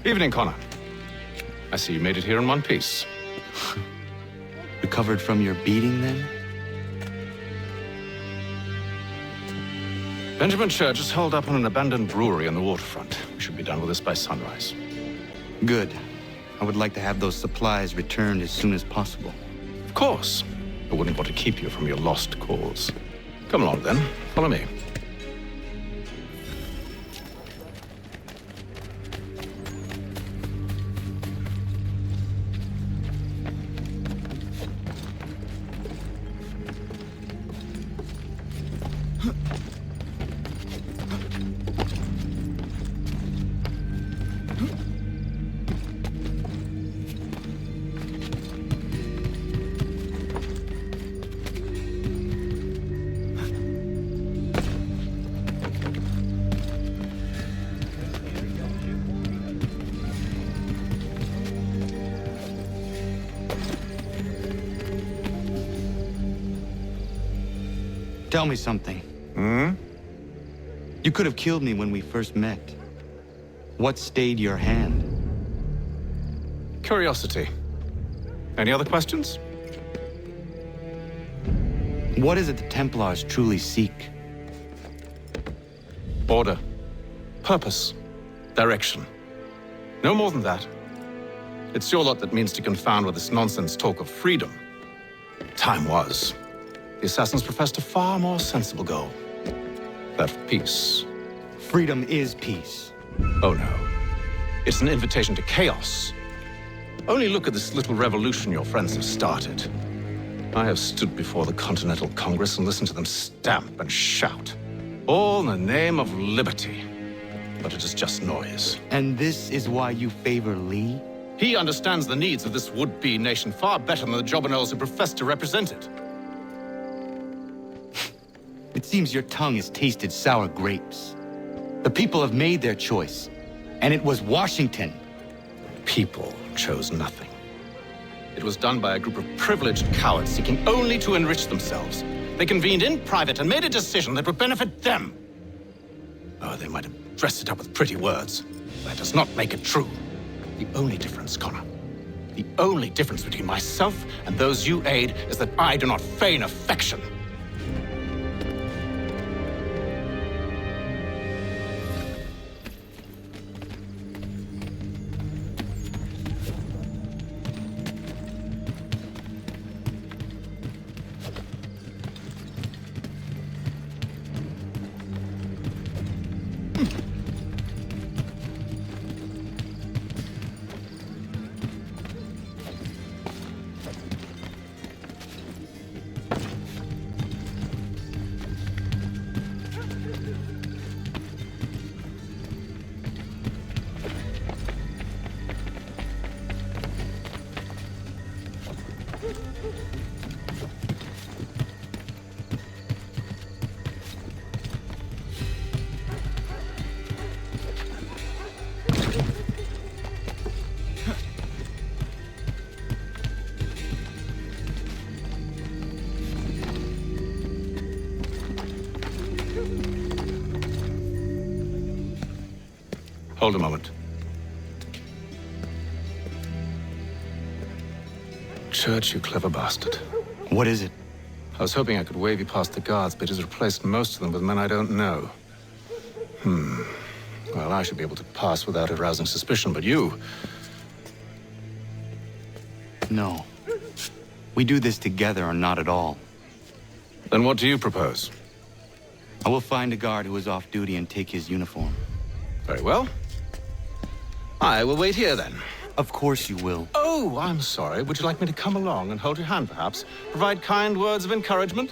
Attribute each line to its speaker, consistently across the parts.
Speaker 1: Evening, Connor. I see you made it here in one piece.
Speaker 2: Recovered from your beating, then?
Speaker 1: Benjamin Church is holed up on an abandoned brewery on the waterfront. We should be done with this by sunrise.
Speaker 2: Good. I would like to have those supplies returned as soon as possible.
Speaker 1: Of course. I wouldn't want to keep you from your lost cause. Come along, then. Follow me.
Speaker 2: Tell me something. You could have killed me when we first met. What stayed your hand?
Speaker 1: Curiosity. Any other questions?
Speaker 2: What is it the Templars truly seek?
Speaker 1: Order. Purpose. Direction. No more than that. It's your lot that means to confound with this nonsense talk of freedom. Time was. The assassins professed a far more sensible goal. That of peace.
Speaker 2: Freedom is peace.
Speaker 1: Oh no. It's an invitation to chaos. Only look at this little revolution your friends have started. I have stood before the Continental Congress and listened to them stamp and shout. All in the name of liberty. But it is just noise.
Speaker 2: And this is why you favor Lee?
Speaker 1: He understands the needs of this would-be nation far better than the jobberknolls who profess to represent it.
Speaker 2: It seems your tongue has tasted sour grapes. The people have made their choice, and it was Washington.
Speaker 1: People chose nothing. It was done by a group of privileged cowards seeking only to enrich themselves. They convened in private and made a decision that would benefit them. Oh, they might have dressed it up with pretty words. That does not make it true. The only difference, Connor, the only difference between myself and those you aid is that I do not feign affection. Hold a moment. Church, you clever bastard.
Speaker 2: What is it?
Speaker 1: I was hoping I could wave you past the guards, but he's replaced most of them with men I don't know. Well, I should be able to pass without arousing suspicion, but you...
Speaker 2: No. We do this together or not at all.
Speaker 1: Then what do you propose?
Speaker 2: I will find a guard who is off duty and take his uniform.
Speaker 1: Very well. I will wait here, then.
Speaker 2: Of course you will.
Speaker 1: Oh, I'm sorry. Would you like me to come along and hold your hand, perhaps? Provide kind words of encouragement?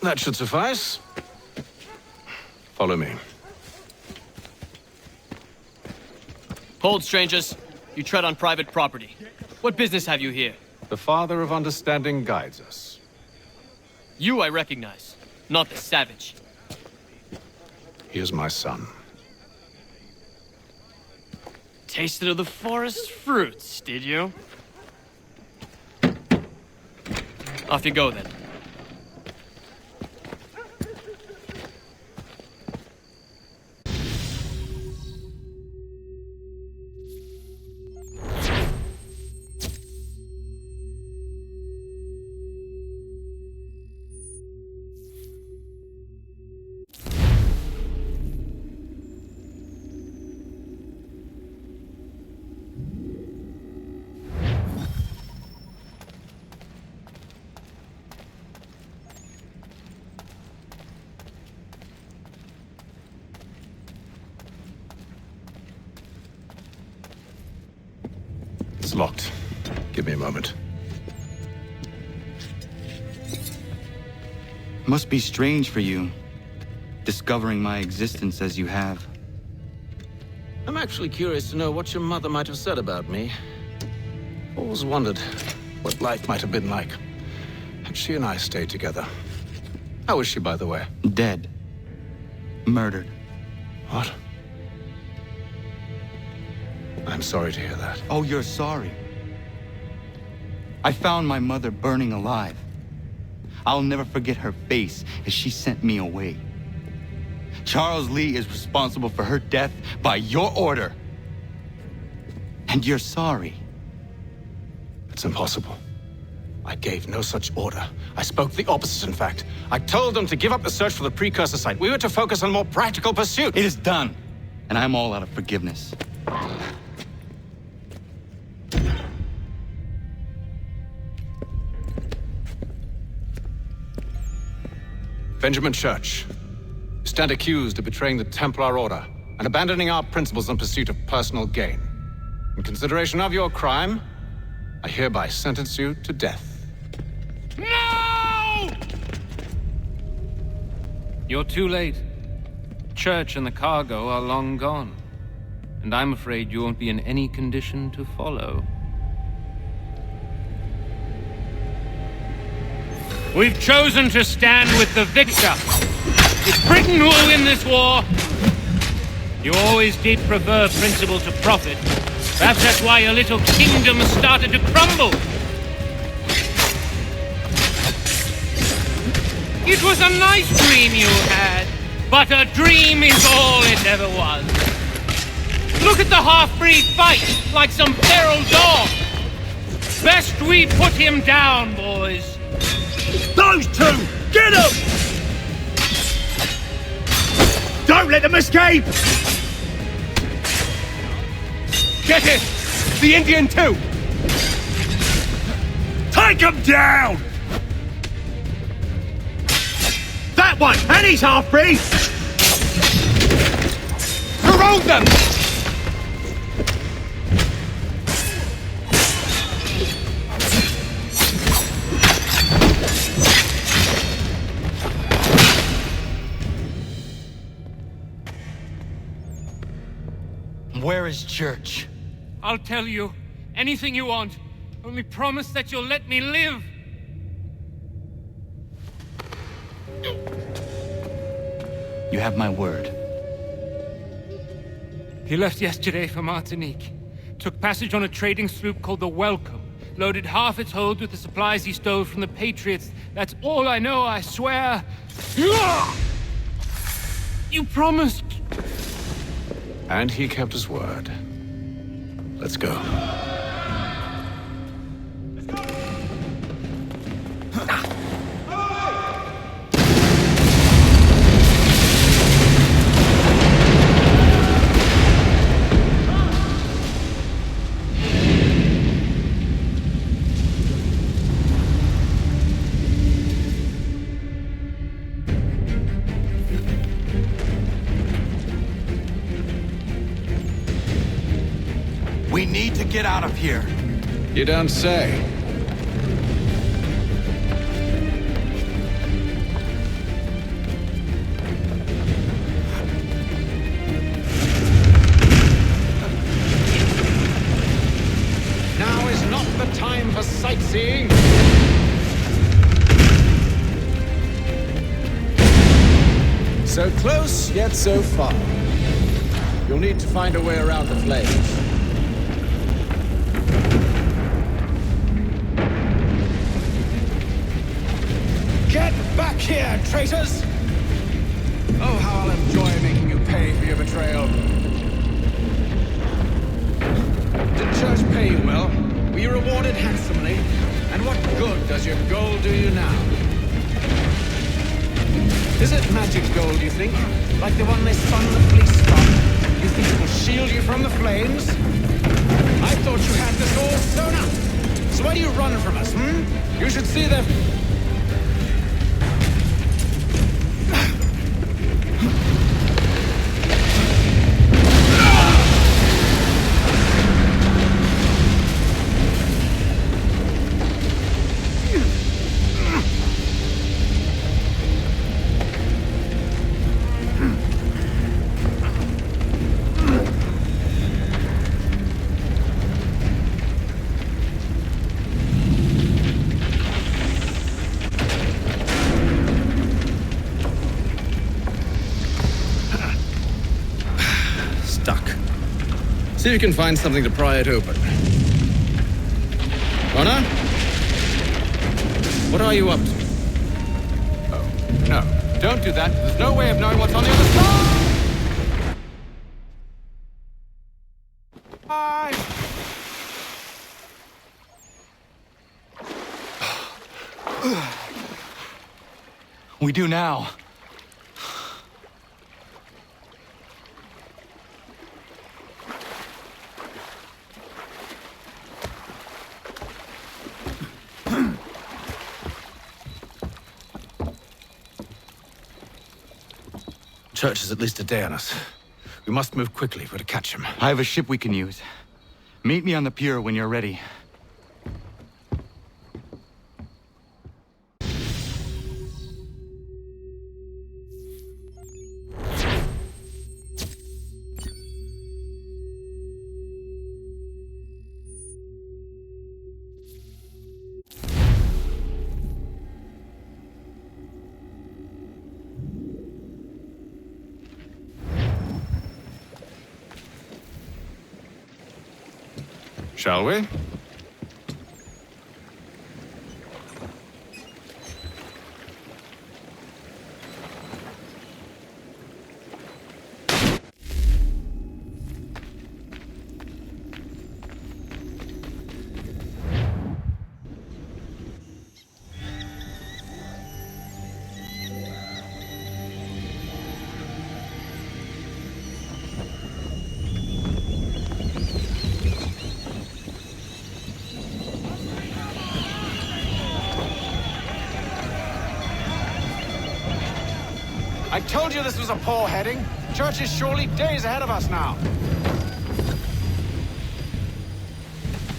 Speaker 1: That should suffice. Follow me.
Speaker 3: Hold, strangers. You tread on private property. What business have you here?
Speaker 1: The Father of Understanding guides us.
Speaker 3: You I recognize, not the savage.
Speaker 1: He is my son.
Speaker 3: Tasted of the forest fruits, did you? Off you go, then.
Speaker 1: It's locked. Give me a moment.
Speaker 2: Must be strange for you, discovering my existence as you have.
Speaker 1: I'm actually curious to know what your mother might have said about me. Always wondered what life might have been like had she and I stayed together. How is she, by the way?
Speaker 2: Dead. Murdered.
Speaker 1: What? I'm sorry to hear that.
Speaker 2: Oh, you're sorry. I found my mother burning alive. I'll never forget her face as she sent me away. Charles Lee is responsible for her death by your order. And you're sorry.
Speaker 1: It's impossible. I gave no such order. I spoke the opposite, in fact. I told them to give up the search for the precursor site. We were to focus on more practical pursuits.
Speaker 2: It is done, and I'm all out of forgiveness.
Speaker 1: Benjamin Church, you stand accused of betraying the Templar Order and abandoning our principles in pursuit of personal gain. In consideration of your crime, I hereby sentence you to death.
Speaker 3: No!
Speaker 4: You're too late. Church and the cargo are long gone. And I'm afraid you won't be in any condition to follow. We've chosen to stand with the victor. It's Britain who will win this war. You always did prefer principle to profit. Perhaps that's why your little kingdom started to crumble. It was a nice dream you had, but a dream is all it ever was. Look at the half-breed fight like some feral dog. Best we put him down, boys.
Speaker 5: Those two! Get them! Don't let them escape! Get it! The Indian too! Take him down! That one! And he's half-breed! Corrode them!
Speaker 2: Where is Church?
Speaker 4: I'll tell you anything you want. Only promise that you'll let me live.
Speaker 2: You have my word.
Speaker 4: He left yesterday for Martinique. Took passage on a trading sloop called the Welcome. Loaded half its hold with the supplies he stole from the Patriots. That's all I know, I swear. You promised.
Speaker 1: And he kept his word. Let's go.
Speaker 2: We need to get out of here.
Speaker 1: You don't say. sightseeing? So close, yet so far. You'll need to find a way around the flames. Get back here, traitors! Oh, how I'll enjoy making you pay for your betrayal. Did church pay you well? Were you rewarded handsomely? And what good does your gold do you now? Is it magic gold, you think? Like the one they spun the fleece from? You think it will shield you from the flames? I thought you had this all sewn up. So why do you run from us, You should see the... See if you can find something to pry it open. Connor? What are you up to? Oh, no. Don't do that. There's no way of knowing what's on the other side! Bye!
Speaker 2: We do now.
Speaker 1: Church is at least a day on us. We must move quickly if we're to catch him.
Speaker 2: I have a ship we can use. Meet me on the pier when you're ready.
Speaker 1: Shall we? I told you this was a poor heading. Church is surely days ahead of us now.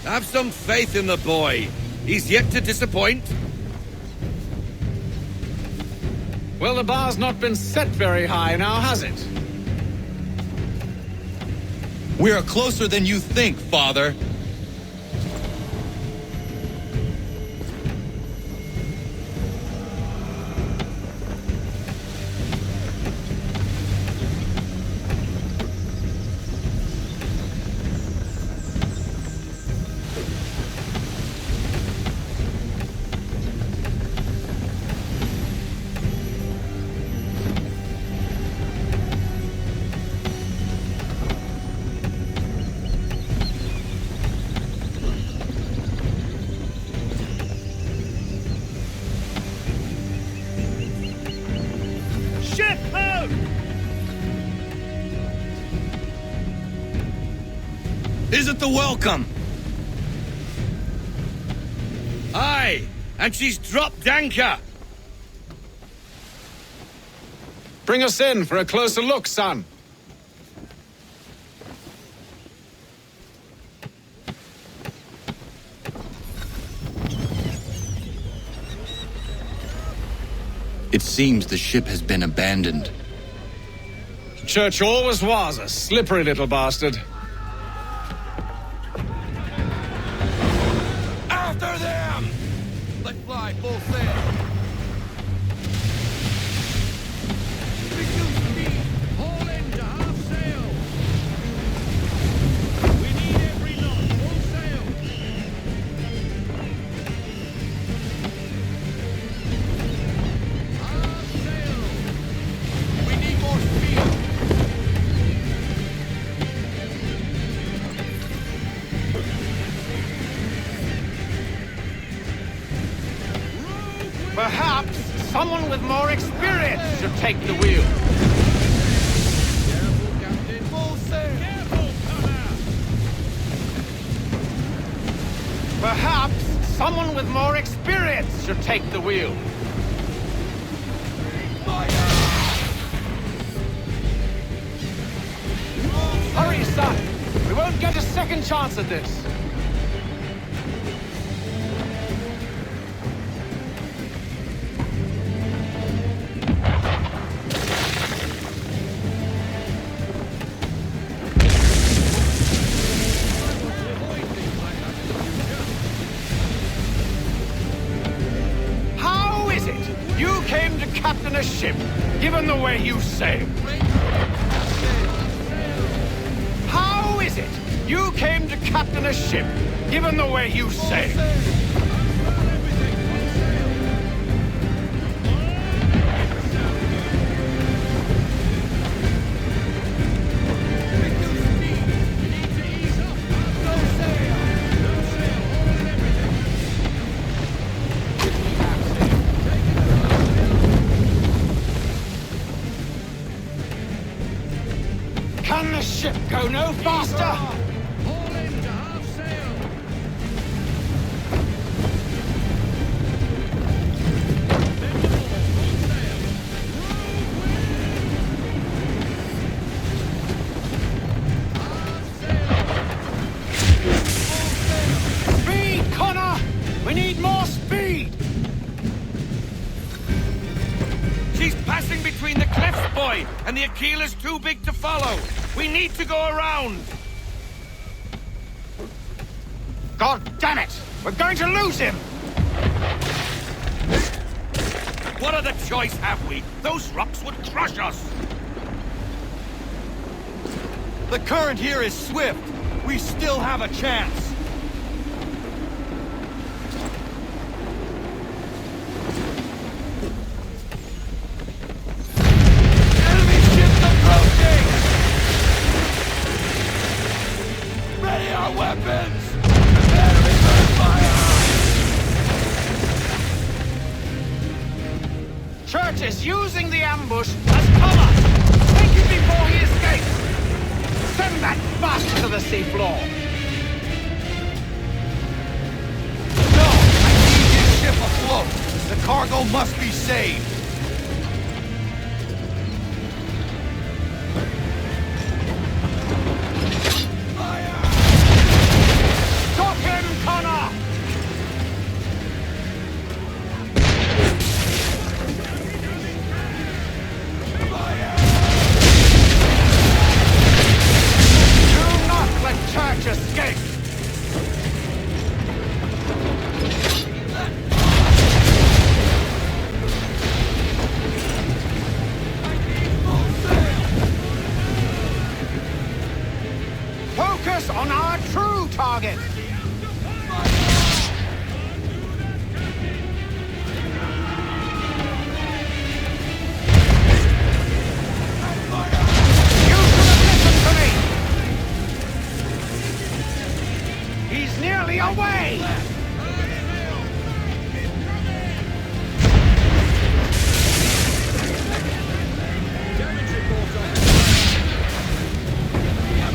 Speaker 5: Have some faith in the boy. He's yet to disappoint.
Speaker 1: Well, the bar's not been set very high now, has it?
Speaker 2: We are closer than you think, Father. Isn't the welcome?
Speaker 5: Aye, and she's dropped anchor.
Speaker 1: Bring us in for a closer look, son.
Speaker 2: It seems the ship has been abandoned.
Speaker 1: Church always was a slippery little bastard.
Speaker 5: After them! full sail. Reduce speed. Haul in to half sail. We need every knot. Full sail. Half sail. We need more speed.
Speaker 1: Perhaps someone with more experience should take the wheel.
Speaker 5: Careful, Captain. Full sail. Careful, Connor.
Speaker 1: Perhaps someone with more experience should take the wheel. Hurry, son! We won't get a second chance at this. How is it you came to captain a ship, given the way you sailed? How is it you came to captain a ship, given the way you sailed? Can the ship go no faster?
Speaker 5: Haul in to half sail.
Speaker 1: Speed, Connor! We need more speed!
Speaker 5: She's passing between the cliffs, boy, and the Aquila's too big to follow. We need to go around.
Speaker 1: God damn it! We're going to lose him!
Speaker 5: What other choice have we? Those rocks would crush us.
Speaker 2: The current here is swift. We still have a chance.
Speaker 5: Enemy ships approaching! Ready our weapons! Enemy burn fire!
Speaker 1: Church is using the ambush as cover! Take him before he escapes! Send that bastard to the seafloor!
Speaker 2: No! I need this ship afloat! The cargo must be saved!
Speaker 1: Stop him, Connor! Do not let Church escape! Focus on our true target! You should have listened to me! He's nearly away!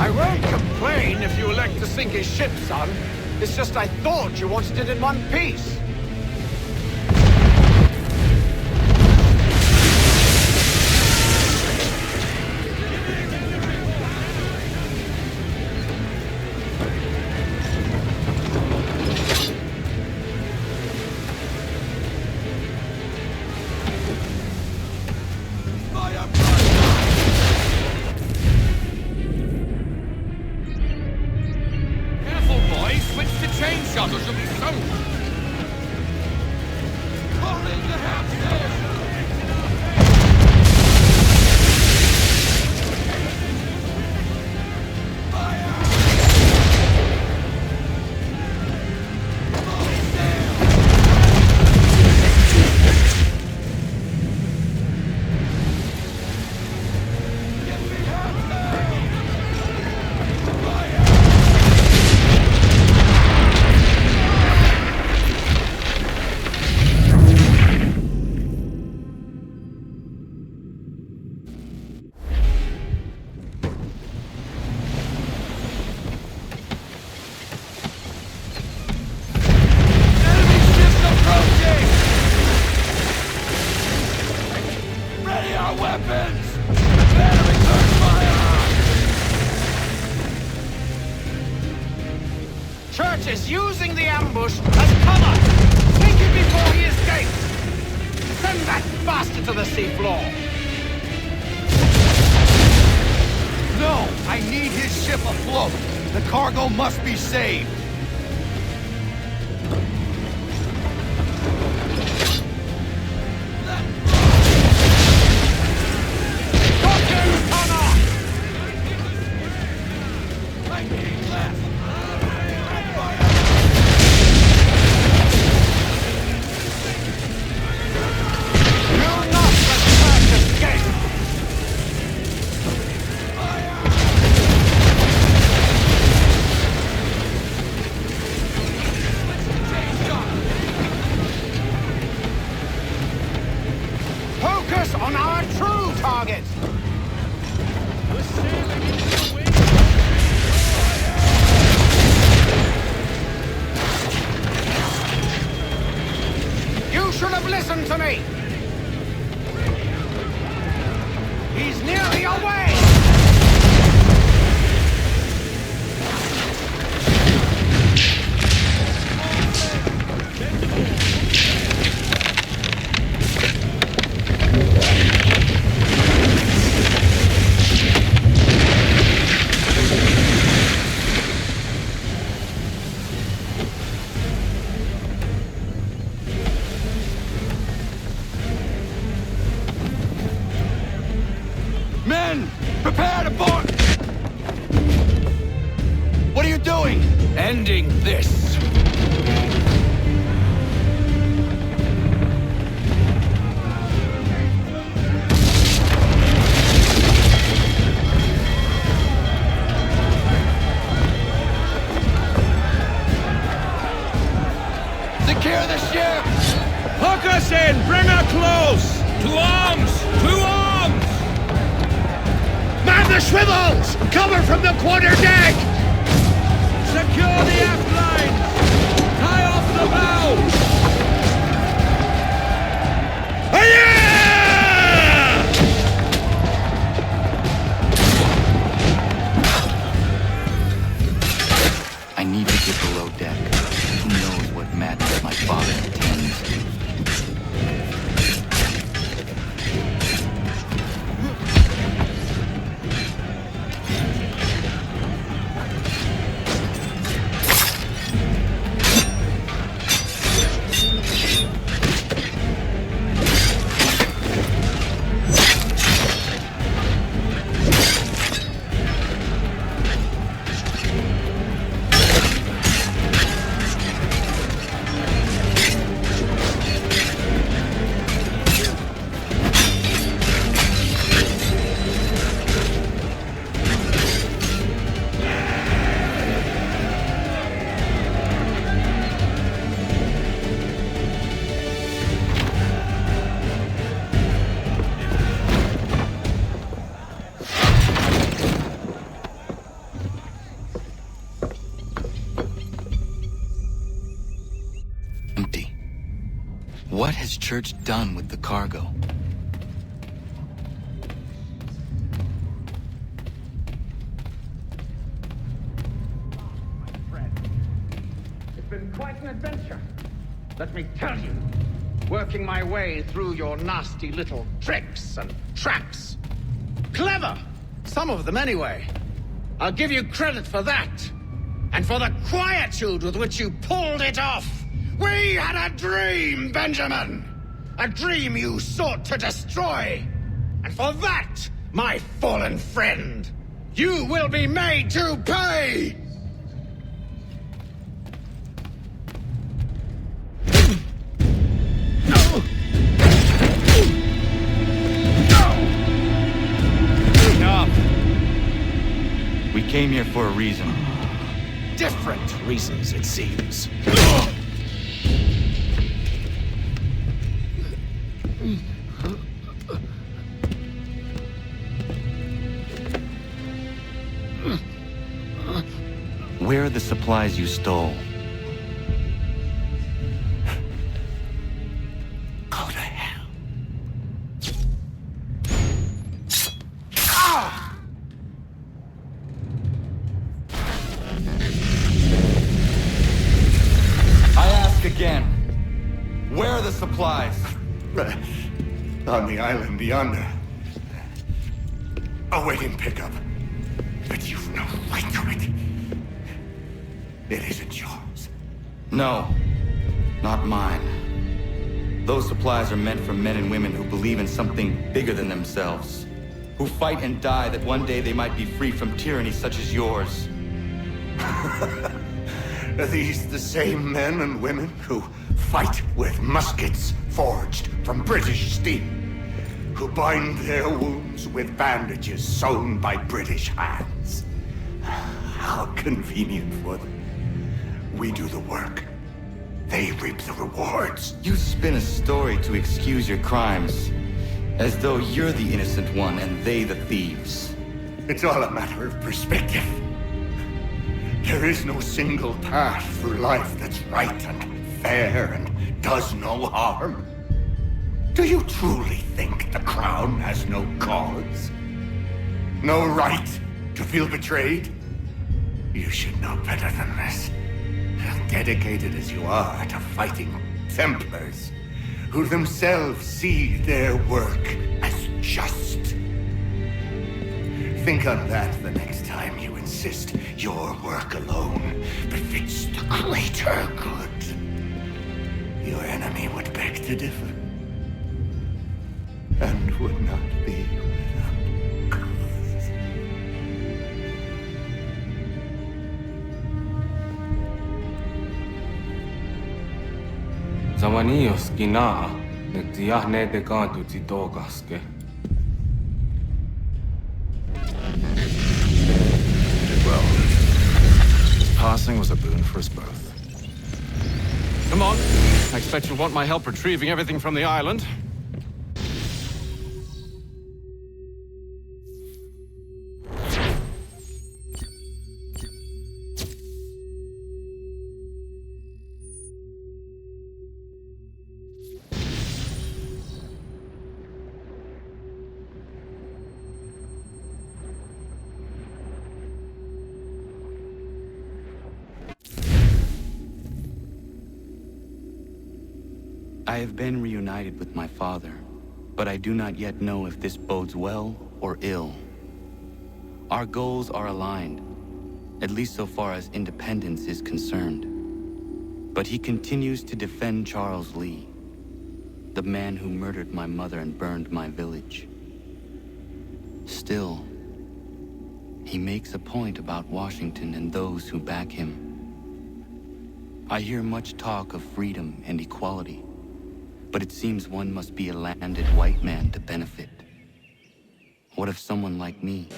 Speaker 1: I won't complain if you elect to sink his ship, son. It's just I thought you wanted it in one piece.
Speaker 5: Careful, boys! Switch to chain shot or she'll be sunk!
Speaker 1: Church is using the ambush as cover! Take it before he escapes! Send that bastard to the seafloor!
Speaker 2: No! I need his ship afloat! The cargo must be saved!
Speaker 1: On our true target! You should have listened to me! He's nearly away!
Speaker 2: Men! Prepare to board! What are you doing?
Speaker 5: Ending this.
Speaker 2: Secure the ship!
Speaker 5: Hook us in! Bring her close! To arms! To arms! Man the swivels! Cover from the quarterdeck! Secure the aft lines! Tie off the bow! Hiya!
Speaker 2: I need to get below deck. Who knows what madness my father intends? Empty. What has Church done with the cargo?
Speaker 1: It's been quite an adventure. Let me tell you. Working my way through your nasty little tricks and traps. Clever! Some of them anyway. I'll give you credit for that. And for the quietude with which you pulled it off. We had a dream, Benjamin! A dream you sought to destroy. And for that, my fallen friend, you will be made to pay!
Speaker 2: Enough! We came here for a reason.
Speaker 1: Different reasons, it seems.
Speaker 2: Where are the supplies you stole?
Speaker 1: Go to hell.
Speaker 2: again. Where are the supplies?
Speaker 5: On the island yonder. Awaiting pickup. But you've no right to it. It isn't yours.
Speaker 2: No, not mine. Those supplies are meant for men and women who believe in something bigger than themselves. Who fight and die that one day they might be free from tyranny such as yours.
Speaker 5: Are these the same men and women who fight with muskets forged from British steel? Who bind their wounds with bandages sewn by British hands? How convenient for them. We do the work. They reap the rewards.
Speaker 2: You spin a story to excuse your crimes, as though you're the innocent one and they the thieves.
Speaker 5: It's all a matter of perspective. There is no single path through life that's right and fair and does no harm. Do you truly think the Crown has no cause? No right to feel betrayed? You should know better than this. Dedicated as you are to fighting Templars, who themselves see their work as just. Think on that the next time you insist your work alone befits the greater good. Your enemy would beg to differ, and would not be without cause.
Speaker 6: Zamanios kinaa, nagtiyahne de kantu titogaske.
Speaker 1: Well, his passing was a boon for us both. Come on. I expect you'll want my help retrieving everything from the island.
Speaker 2: I have been reunited with my father, but I do not yet know if this bodes well or ill. Our goals are aligned, at least so far as independence is concerned. But he continues to defend Charles Lee, the man who murdered my mother and burned my village. Still, he makes a point about Washington and those who back him. I hear much talk of freedom and equality, but it seems one must be a landed white man to benefit. What if someone like me,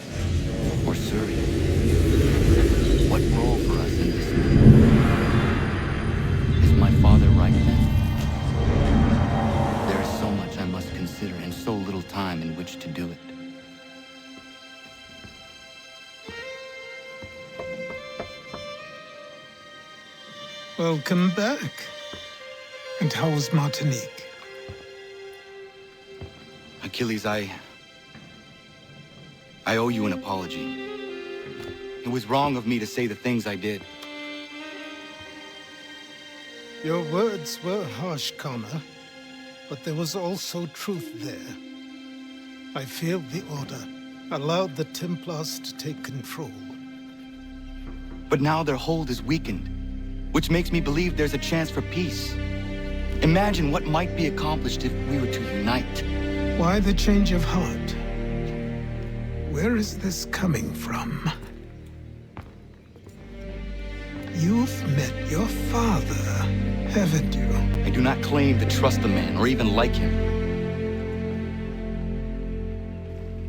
Speaker 2: or Surrey? What role for us in this movement? Is my father right then? There is so much I must consider and so little time in which to do it.
Speaker 7: Welcome back. And how was Martinique?
Speaker 2: Achilles, I owe you an apology. It was wrong of me to say the things I did.
Speaker 7: Your words were harsh, Connor, but there was also truth there. I failed the Order, allowed the Templars to take control.
Speaker 2: But now their hold is weakened, which makes me believe there's a chance for peace. Imagine what might be accomplished if we were to unite.
Speaker 7: Why the change of heart? Where is this coming from? You've met your father, haven't you?
Speaker 2: I do not claim to trust the man or even like him.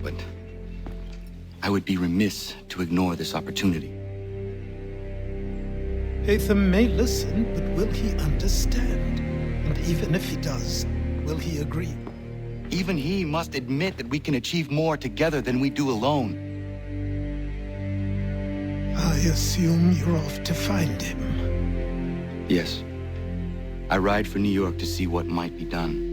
Speaker 2: But I would be remiss to ignore this opportunity.
Speaker 7: Hatham may listen, but will he understand? And even if he does, will he agree?
Speaker 2: Even he must admit that we can achieve more together than we do alone.
Speaker 7: I assume you're off to find him.
Speaker 2: Yes. I ride for New York to see what might be done.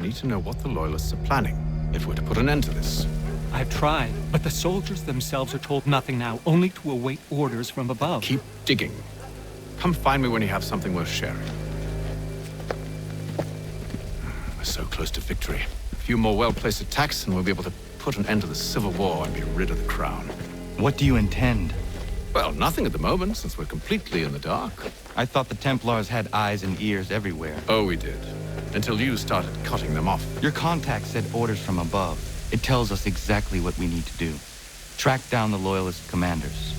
Speaker 1: need to know what the Loyalists are planning, if we're to put an end to this.
Speaker 8: I've tried, but the soldiers themselves are told nothing now, only to await orders from above.
Speaker 1: Keep digging. Come find me when you have something worth sharing. We're so close to victory. A few more well-placed attacks and we'll be able to put an end to the Civil War and be rid of the Crown.
Speaker 2: What do you intend?
Speaker 1: Well, nothing at the moment, since we're completely in the dark.
Speaker 2: I thought the Templars had eyes and ears everywhere.
Speaker 1: Oh, we did. Until you started cutting them off.
Speaker 2: Your contact said orders from above. It tells us exactly what we need to do. Track down the Loyalist commanders.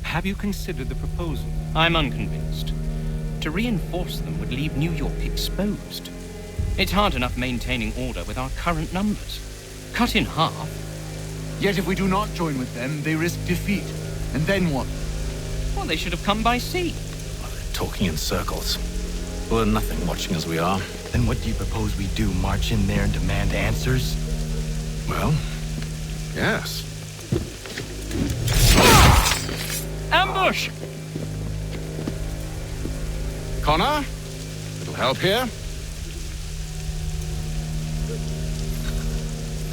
Speaker 8: Have you considered the proposal?
Speaker 4: I'm unconvinced. To reinforce them would leave New York exposed. It's hard enough maintaining order with our current numbers. Cut in half.
Speaker 2: Yet if we do not join with them, they risk defeat. And then what?
Speaker 4: Well, they should have come by sea.
Speaker 1: Well, they're talking in circles. We're nothing watching as we are.
Speaker 2: Then what do you propose we do? March in there and demand answers?
Speaker 1: Well, yes.
Speaker 4: Ambush!
Speaker 1: Connor? Little help here?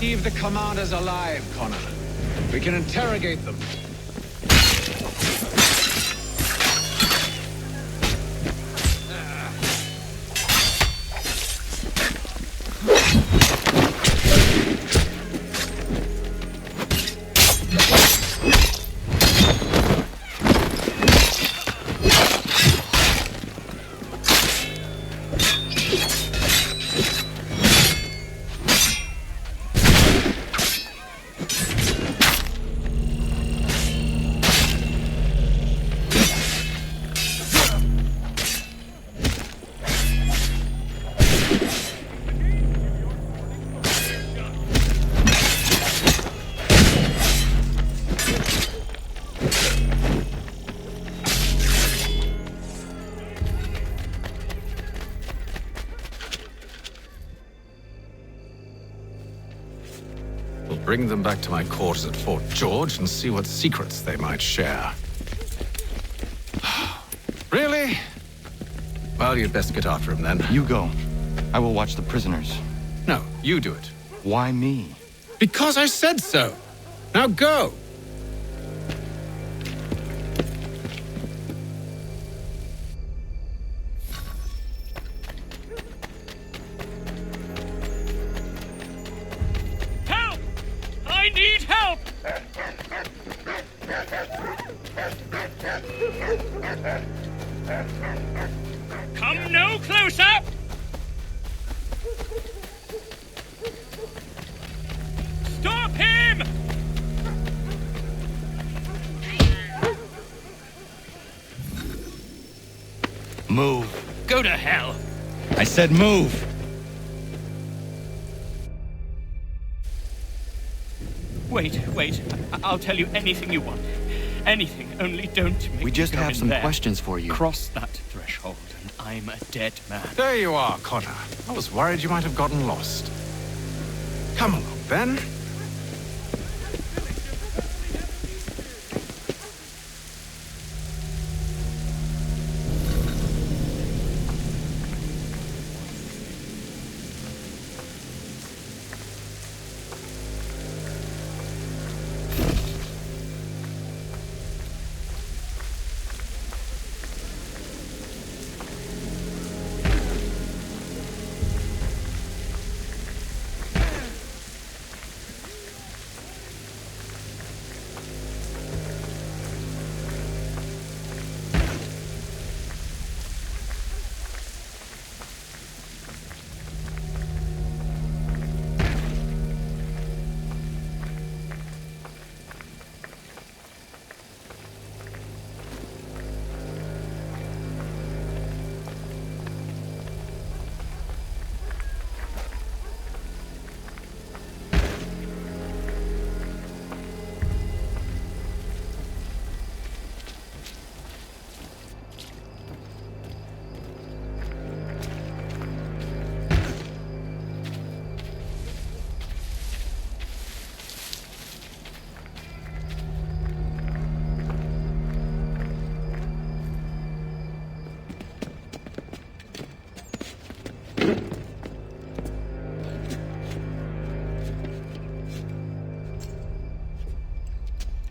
Speaker 5: Leave the commanders alive, Connor. We can interrogate them.
Speaker 1: Bring them back to my quarters at Fort George and see what secrets they might share. Really? Well, you'd best get after him then.
Speaker 2: You go. I will watch the prisoners.
Speaker 1: No, you do it.
Speaker 2: Why me?
Speaker 1: Because I said so. Now go!
Speaker 4: I need help! Come no closer! Stop him!
Speaker 2: Move.
Speaker 4: Go to hell.
Speaker 2: I said move!
Speaker 4: Wait. I'll tell you anything you want. Anything, only don't make
Speaker 2: We just
Speaker 4: me go
Speaker 2: have
Speaker 4: in
Speaker 2: some
Speaker 4: there.
Speaker 2: questions for you.
Speaker 4: Cross that threshold, and I'm a dead man.
Speaker 1: There you are, Connor. I was worried you might have gotten lost. Come along, then.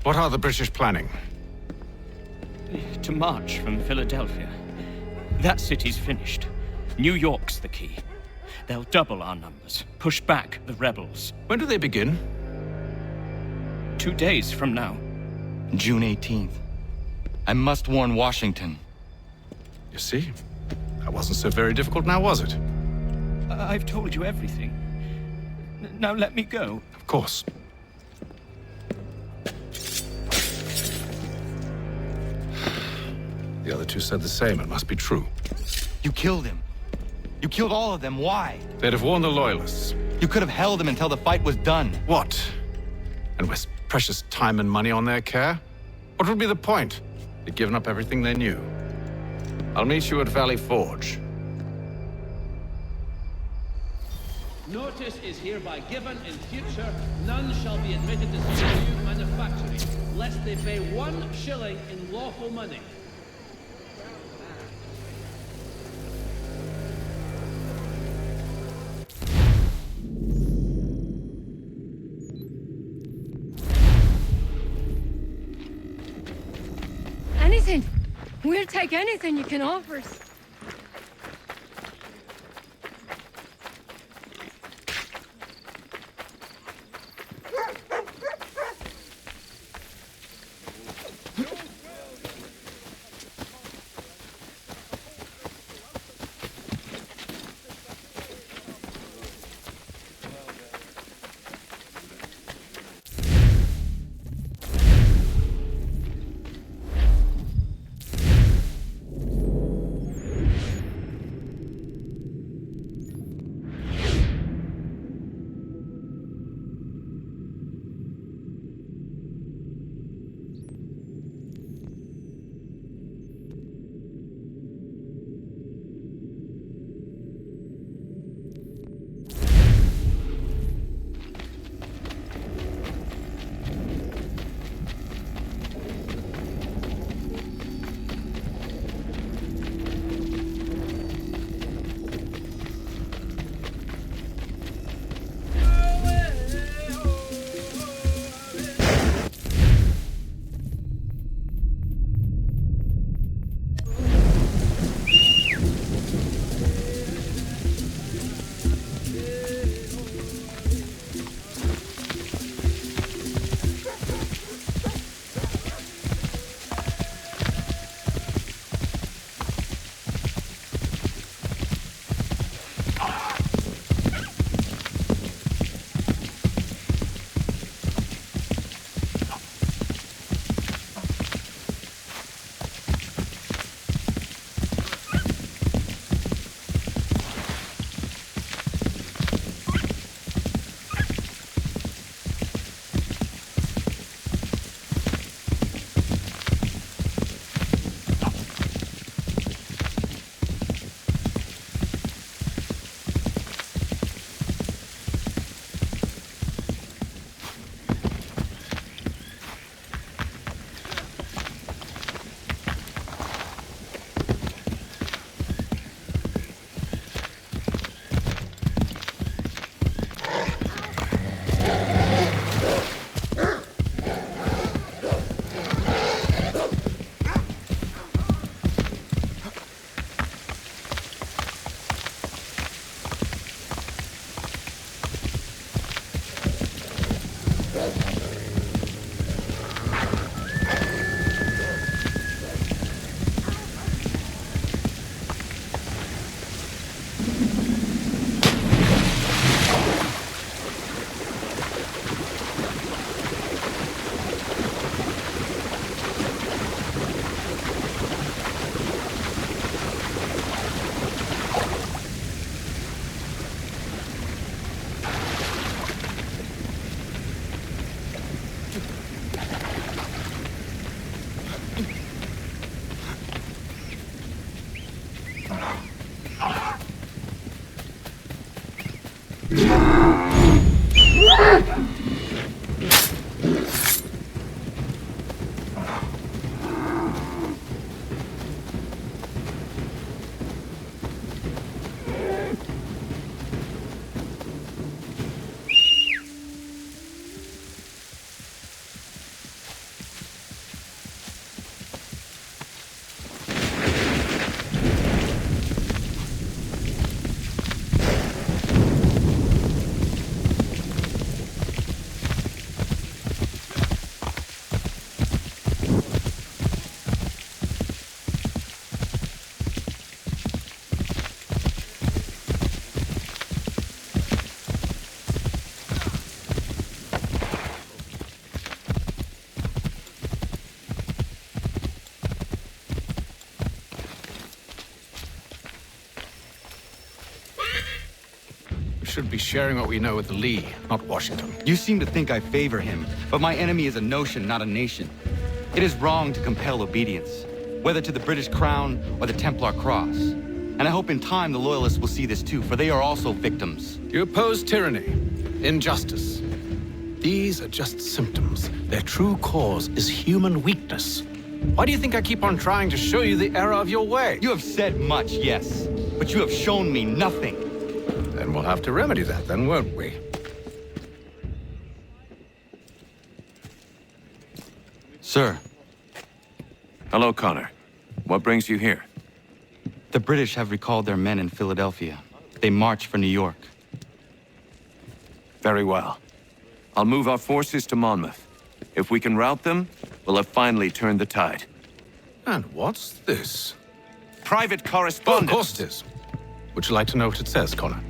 Speaker 1: What are the British planning?
Speaker 4: To march from Philadelphia. That city's finished. New York's the key. They'll double our numbers, push back the rebels.
Speaker 1: When do they begin?
Speaker 4: 2 days from now.
Speaker 2: June 18th. I must warn Washington.
Speaker 1: You see? That wasn't so very difficult now, was it?
Speaker 4: I've told you everything. Now let me go.
Speaker 1: Of course. The other two said the same. It must be true.
Speaker 2: You killed him. You killed all of them. Why?
Speaker 1: They'd have warned the Loyalists.
Speaker 2: You could have held him until the fight was done.
Speaker 1: What? And waste precious time and money on their care? What would be the point? They'd given up everything they knew. I'll meet you at Valley Forge.
Speaker 9: Notice is hereby given in future, none shall be admitted to such new manufacturing, lest they pay 1 shilling in lawful money.
Speaker 10: Anything. We'll take anything you can offer us.
Speaker 1: should be sharing what we know with Lee, not Washington.
Speaker 2: You seem to think I favor him, but my enemy is a notion, not a nation. It is wrong to compel obedience, whether to the British Crown or the Templar Cross. And I hope in time the Loyalists will see this too, for they are also victims.
Speaker 1: You oppose tyranny, injustice. These are just symptoms. Their true cause is human weakness. Why do you think I keep on trying to show you the error of your way?
Speaker 2: You have said much, yes, but you have shown me nothing.
Speaker 1: Then we'll have to remedy that then, won't we?
Speaker 2: Sir.
Speaker 11: Hello, Connor. What brings you here?
Speaker 2: The British have recalled their men in Philadelphia. They march for New York.
Speaker 11: Very well. I'll move our forces to Monmouth. If we can rout them, we'll have finally turned the tide.
Speaker 1: And what's this?
Speaker 11: Private
Speaker 1: Oh,
Speaker 11: correspondence.
Speaker 1: of course it is. Would you like to know what it says, Connor?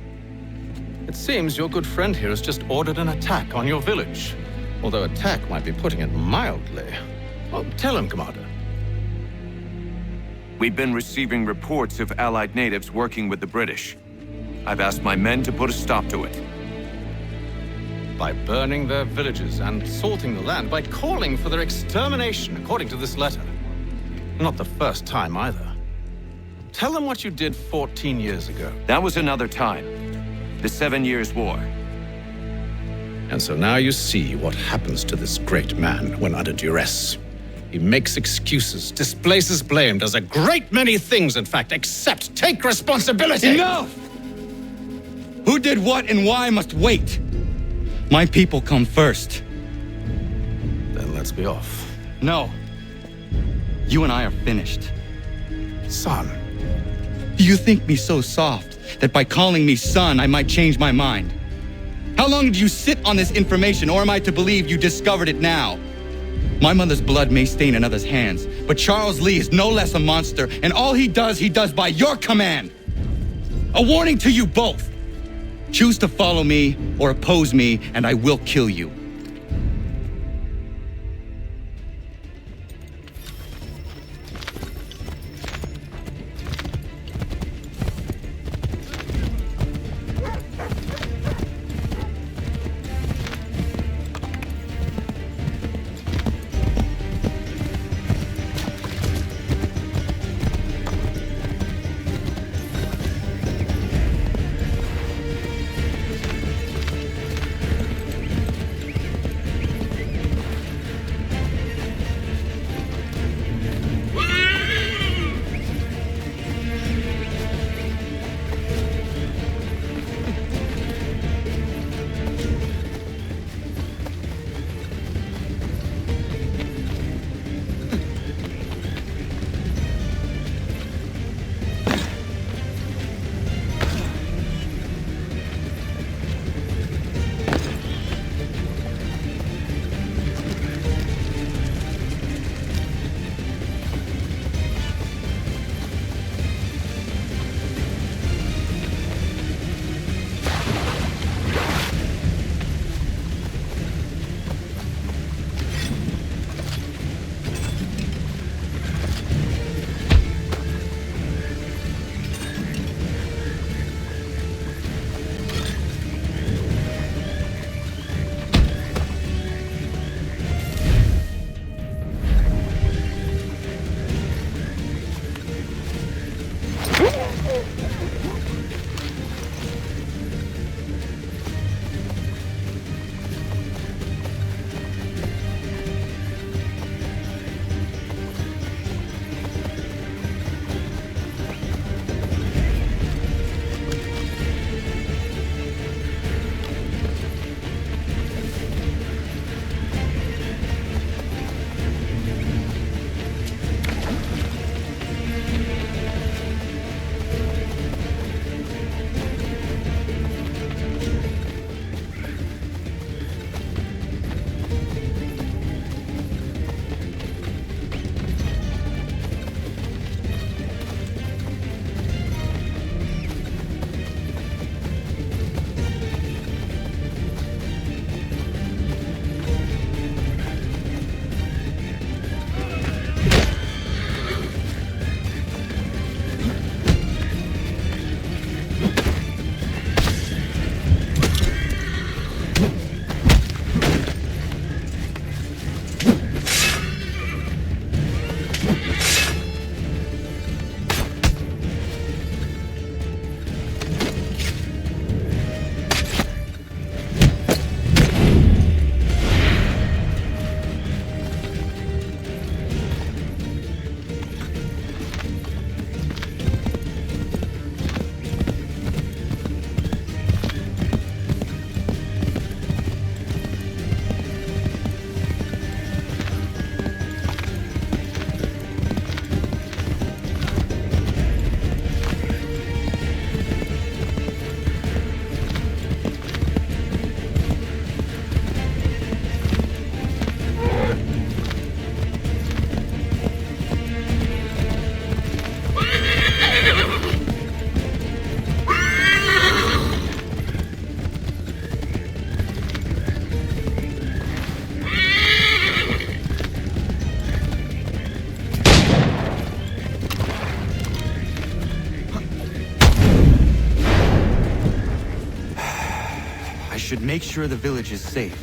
Speaker 1: It seems your good friend here has just ordered an attack on your village. Although attack might be putting it mildly. Well, tell him, Commander.
Speaker 11: We've been receiving reports of Allied natives working with the British. I've asked my men to put a stop to it.
Speaker 1: By burning their villages and salting the land, by calling for their extermination, according to this letter. Not the first time, either. Tell them what you did 14 years ago.
Speaker 11: That was another time. The 7 Years' War.
Speaker 1: And so now you see what happens to this great man when under duress. He makes excuses, displaces blame, does a great many things, in fact, except take responsibility!
Speaker 2: Enough! Who did what and why must wait. My people come first.
Speaker 1: Then let's be off.
Speaker 2: No. You and I are finished.
Speaker 1: Son.
Speaker 2: Do you think me so soft that by calling me son, I might change my mind? How long did you sit on this information, or am I to believe you discovered it now? My mother's blood may stain another's hands, but Charles Lee is no less a monster, and all he does by your command. A warning to you both. Choose to follow me or oppose me, and I will kill you. should make sure the village is safe.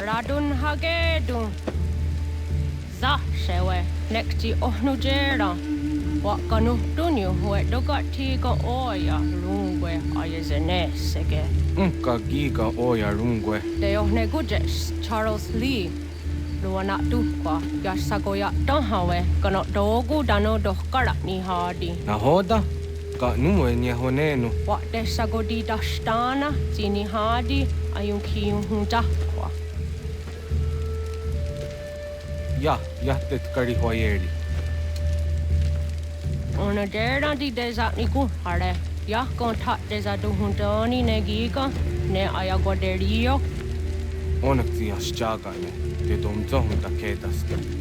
Speaker 10: Radun hagedun. Za shewe nekti ohnujera. Wakanu dunyu hue dogati ga oya rungwe ayezene sege.
Speaker 6: Unka giga oya rungwe.
Speaker 10: De ohne gujes Charles Lee. Luana tukwa yasagoya dahawe kano dogu dano dohkara ni hadi.
Speaker 6: Nahoda? Ka nuwe nye honenu.
Speaker 10: Wa de sagodi dashtana zini hadi ayun kiyun hundakwa.
Speaker 6: Ja tet kari hoyeri.
Speaker 10: Ona dera di desa ni ku hare. Ya kontak desa du hundani ne giga ne ayagoderio.
Speaker 6: Onak ti aschaga ne. Te domzo hunda kedaske.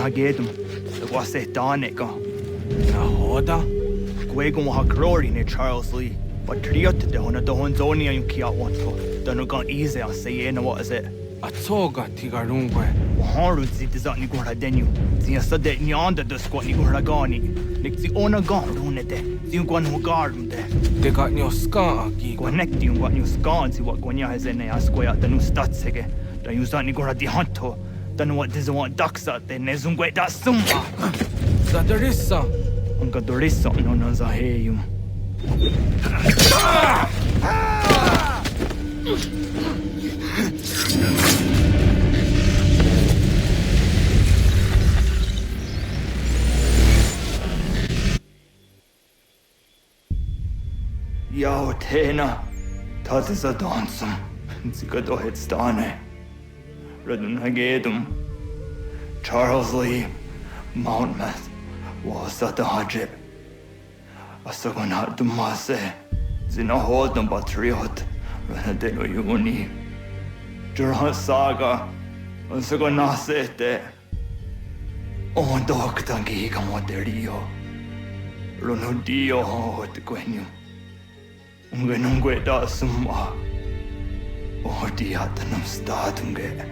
Speaker 2: Hagedum, the Wase Danica.
Speaker 6: Nahoda?
Speaker 2: Gwegum Hakrori ne Charles Lee. But Triot de Hona the Honzonia in Kiawanto. Don't go easy, I say, what is it?
Speaker 6: Atsoga Tigarungwe.
Speaker 2: Harun zit is at Nigura Denu. The Sade Nyanda the squat Nigura Gani. Nick the owner gone runete. The one who guard there.
Speaker 6: They got your scar,
Speaker 2: Connecting what new scans, what Gwanya has in a square the new statsege. The use that Nigura di Hunto. Don't what doesn't want ducks out there, Nezungwe that sumba.
Speaker 6: Zadarissa.
Speaker 2: Unga Dorissa, no, no, Zaheum. Yo, Tena, das ist ein Dansum. Sie geht doch jetzt da ne. Redden Hagedum. Charles Lee, Mountmouth, was that the Hajib? Asagonat Dumase, Zinahodum Patriot, Renadelo Uni. Jurhan Saga, Asagonasete. On Doctor Gigamoterio. Ronodio Hot Quenu. Ungenungue da Summa. Oh, die hat einen Statunge.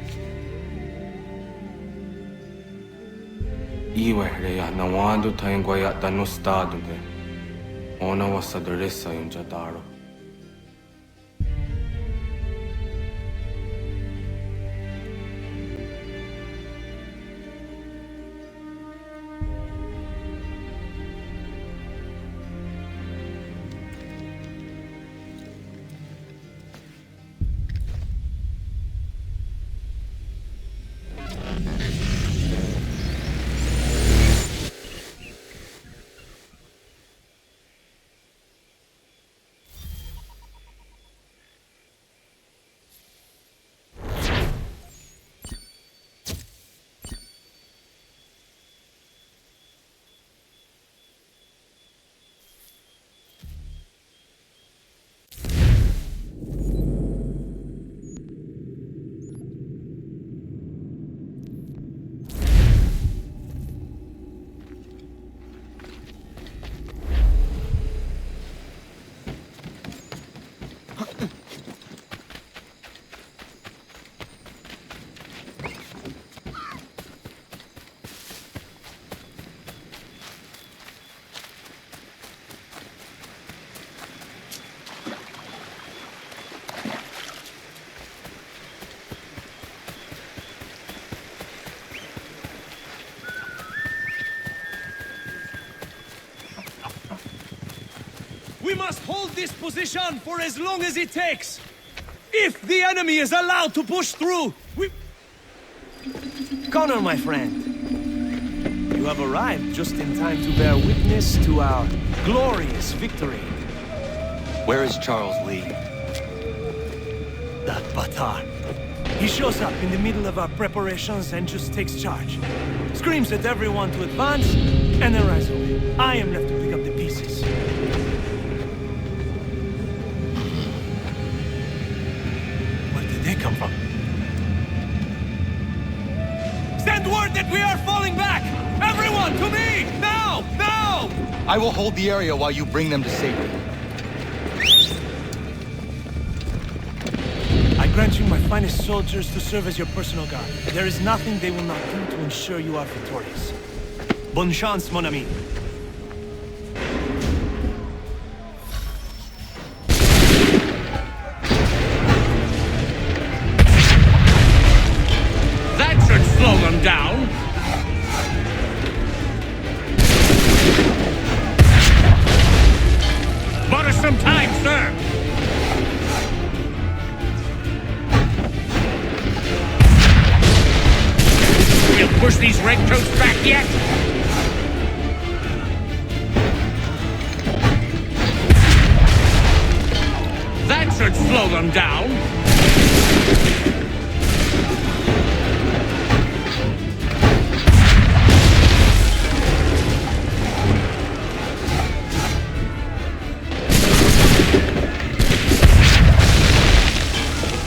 Speaker 6: Iwe reya nawando tayengwa ya dano stado de. Ona wasadresa yung jadaro.
Speaker 5: We must hold this position for as long as it takes. If the enemy is allowed to push through, we... Connor, my friend. You have arrived just in time to bear witness to our glorious victory.
Speaker 2: Where is Charles Lee?
Speaker 5: That Batar. He shows up in the middle of our preparations and just takes charge. Screams at everyone to advance, and then rides away. I am left to pick up the pieces. Where did they come from? Send word that we are falling back! Everyone, to me! Now! Now!
Speaker 2: I will hold the area while you bring them to safety.
Speaker 5: I grant you my finest soldiers to serve as your personal guard. There is nothing they will not do to ensure you are victorious. Bonne chance, mon ami.
Speaker 4: That should slow them down. Bought us some time, sir. We'll push these redcoats back yet. That should slow them down.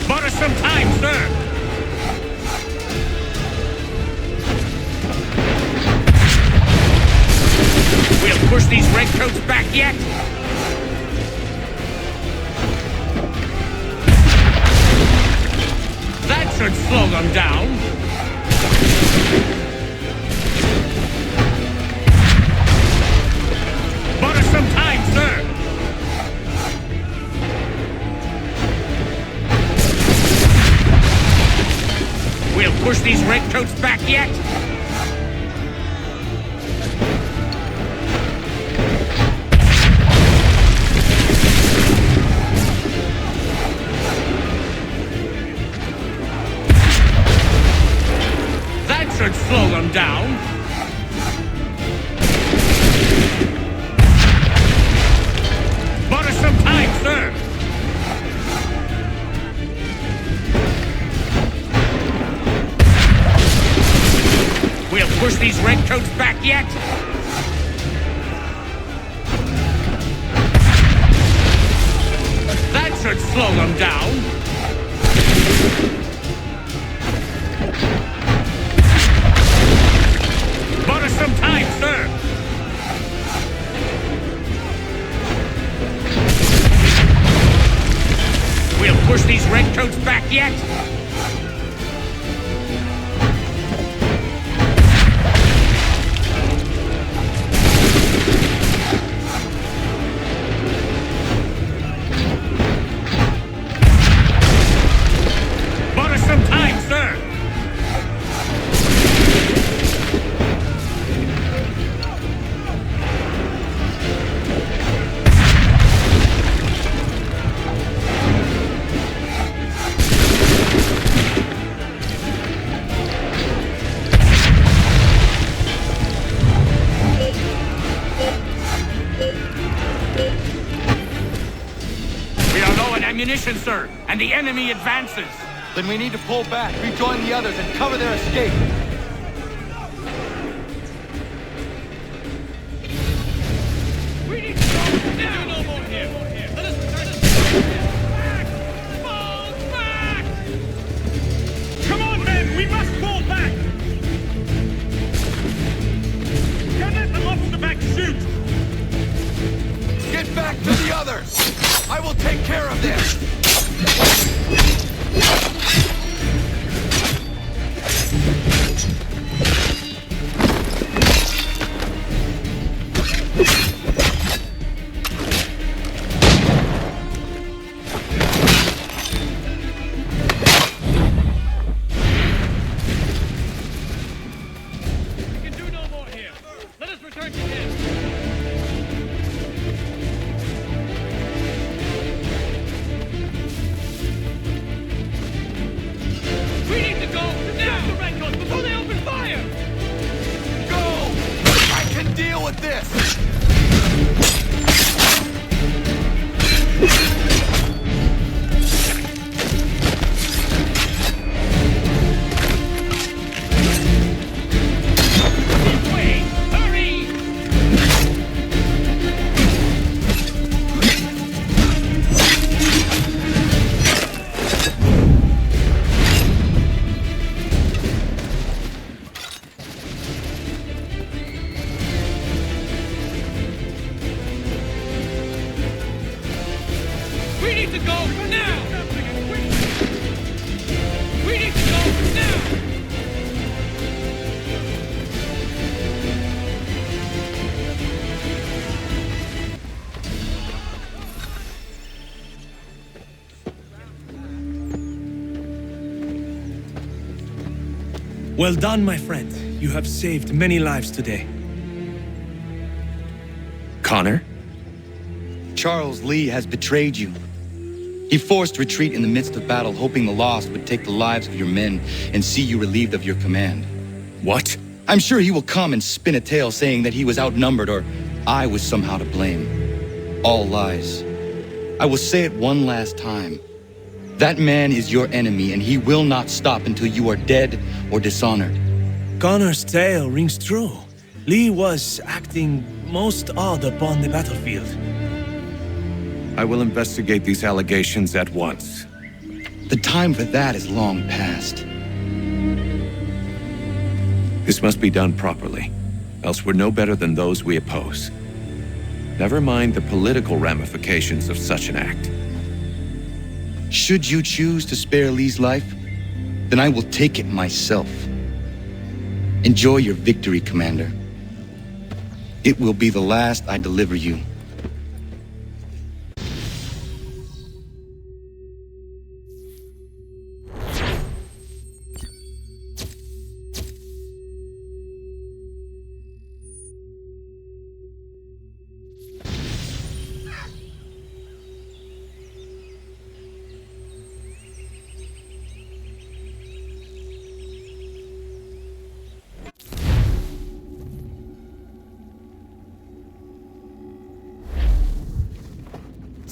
Speaker 4: Bought us some time, sir. We'll push these redcoats back yet. That should slow them down. Bought us some time, sir. We'll push these redcoats back yet. down. Bought us some time, sir. We'll push these redcoats back yet. That should slow them down. Bought us some time, sir. We'll push these redcoats back yet. Bought us some time, sir. We are low on ammunition, sir, and the enemy advances.
Speaker 2: Then we need to pull back, rejoin the others, and cover their escape.
Speaker 4: We need to go now. No more here. Let us back. Fall back. Come on, men. We must fall back. Don't let them off the back shoot.
Speaker 2: Get back to the others! I will take care of this!
Speaker 4: We can do no more here. Let us return to him. We need to go now! The redcoats before they open fire!
Speaker 2: Go! I can deal with this!
Speaker 4: This way! Hurry! We need to go now! We need to go now!
Speaker 5: Well done, my friend. You have saved many lives today.
Speaker 11: Connor?
Speaker 2: Charles Lee has betrayed you. He forced retreat in the midst of battle, hoping the lost would take the lives of your men and see you relieved of your command.
Speaker 11: What?
Speaker 2: I'm sure he will come and spin a tale saying that he was outnumbered or I was somehow to blame. All lies. I will say it one last time. That man is your enemy, and he will not stop until you are dead or dishonored.
Speaker 5: Connor's tale rings true. Lee was acting most odd upon the battlefield.
Speaker 11: I will investigate these allegations at once.
Speaker 2: The time for that is long past.
Speaker 11: This must be done properly, else we're no better than those we oppose. Never mind the political ramifications of such an act.
Speaker 2: Should you choose to spare Lee's life, then I will take it myself. Enjoy your victory, Commander. It will be the last I deliver you.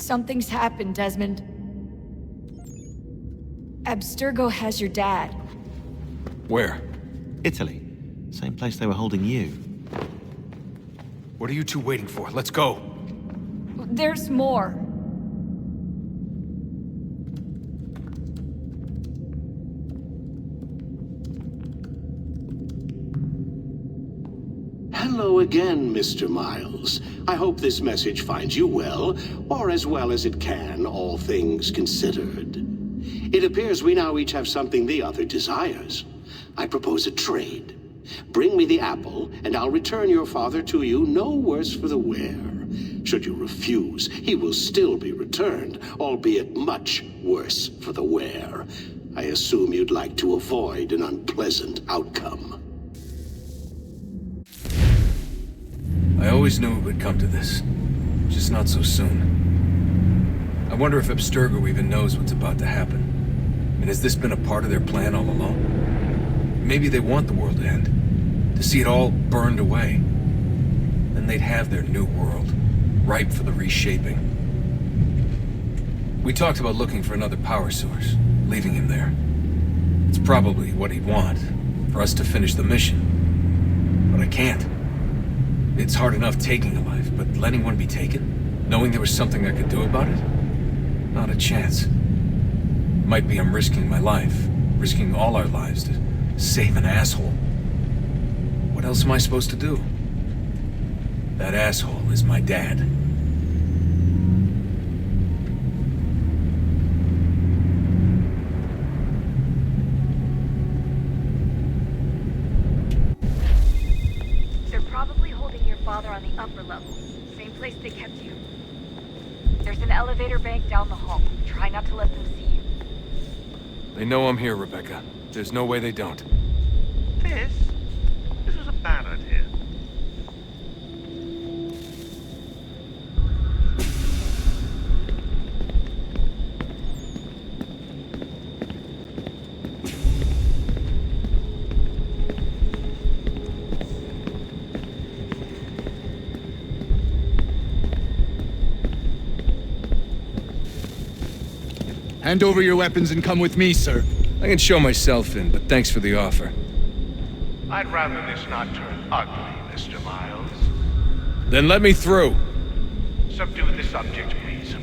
Speaker 12: Something's happened, Desmond. Abstergo has your dad.
Speaker 6: Where?
Speaker 13: Italy. Same place they were holding you.
Speaker 6: What are you two waiting for? Let's go.
Speaker 12: There's more.
Speaker 14: Hello again, Mr. Miles. I hope this message finds you well, or as well as it can, all things considered. It appears we now each have something the other desires. I propose a trade. Bring me the apple, and I'll return your father to you no worse for the wear. Should you refuse, he will still be returned, albeit much worse for the wear. I assume you'd like to avoid an unpleasant outcome.
Speaker 6: I always knew it would come to this. Just not so soon. I wonder if Abstergo even knows what's about to happen. And has this been a part of their plan all along? Maybe they want the world to end. To see it all burned away. Then they'd have their new world, ripe for the reshaping. We talked about looking for another power source, leaving him there. It's probably what he'd want, for us to finish the mission. But I can't. It's hard enough taking a life, but letting one be taken? Knowing there was something I could do about it? Not a chance. Might be I'm risking my life, risking all our lives to save an asshole. What else am I supposed to do? That asshole is my dad.
Speaker 15: They're probably holding your father on the upper level. Same place they kept you. There's an elevator bank down the hall. Try not to let them see you.
Speaker 6: They know I'm here, Rebecca. There's no way they don't.
Speaker 5: This is a Ballard here.
Speaker 2: Hand over your weapons and come with me, sir.
Speaker 6: I can show myself in, but thanks for the offer.
Speaker 5: I'd rather this not turn ugly, Mr. Miles.
Speaker 6: Then let me through.
Speaker 5: Subdue the subject, please.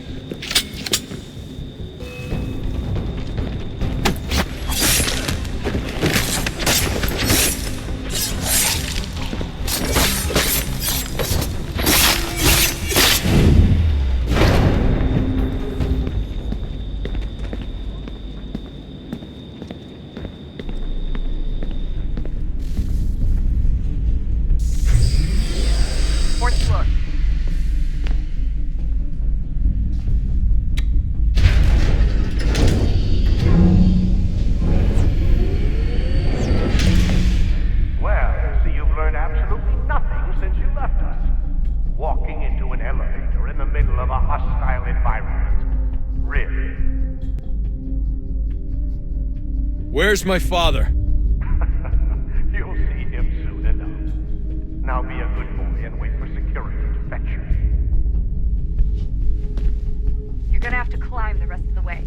Speaker 6: Where's my father?
Speaker 5: You'll see him soon enough. Now be a good boy and wait for security to fetch you.
Speaker 15: You're gonna have to climb the rest of the way.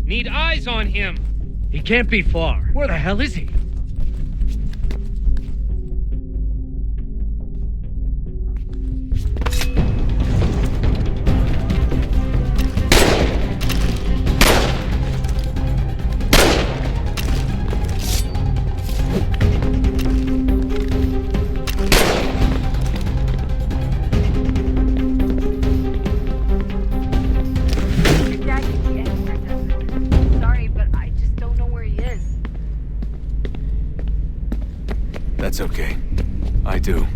Speaker 4: Need eyes on him. He can't be far. Where the hell is he?
Speaker 15: Sorry, but I just don't know where he
Speaker 6: It's okay. I do.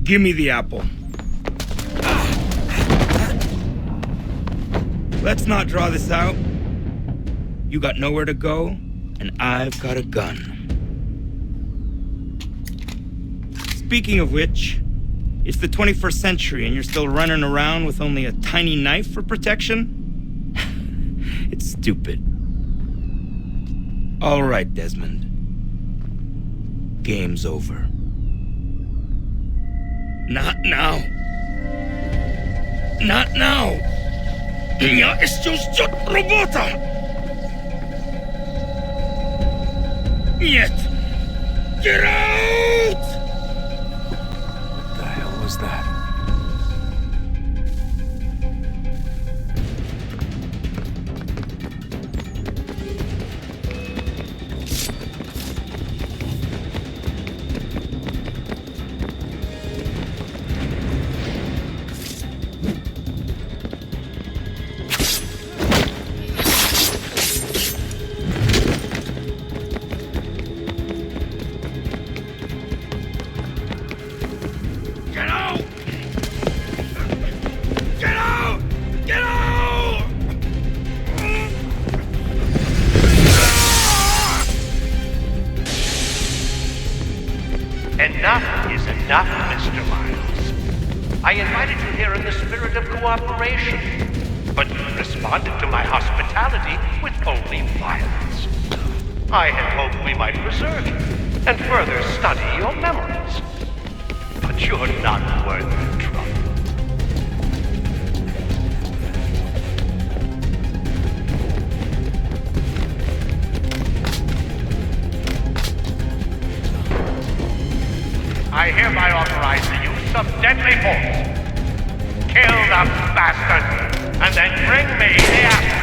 Speaker 5: Give me the apple. Let's not draw this out. You got nowhere to go, and I've got a gun. Speaking of which, it's the 21st century and you're still running around with only a tiny knife for protection? It's stupid. All right, Desmond. Game's over. Not now. Not now. Я еще ждет работа. Нет. Get out!
Speaker 6: What the hell was that?
Speaker 16: Enough is enough, Mr. Miles. I invited you here in the spirit of cooperation, but you responded to my hospitality with only violence. I had hoped we might preserve you and further study your memories. But you're not worth the trouble. I hereby authorize the use of deadly force. Kill the bastard, and then bring me the apple.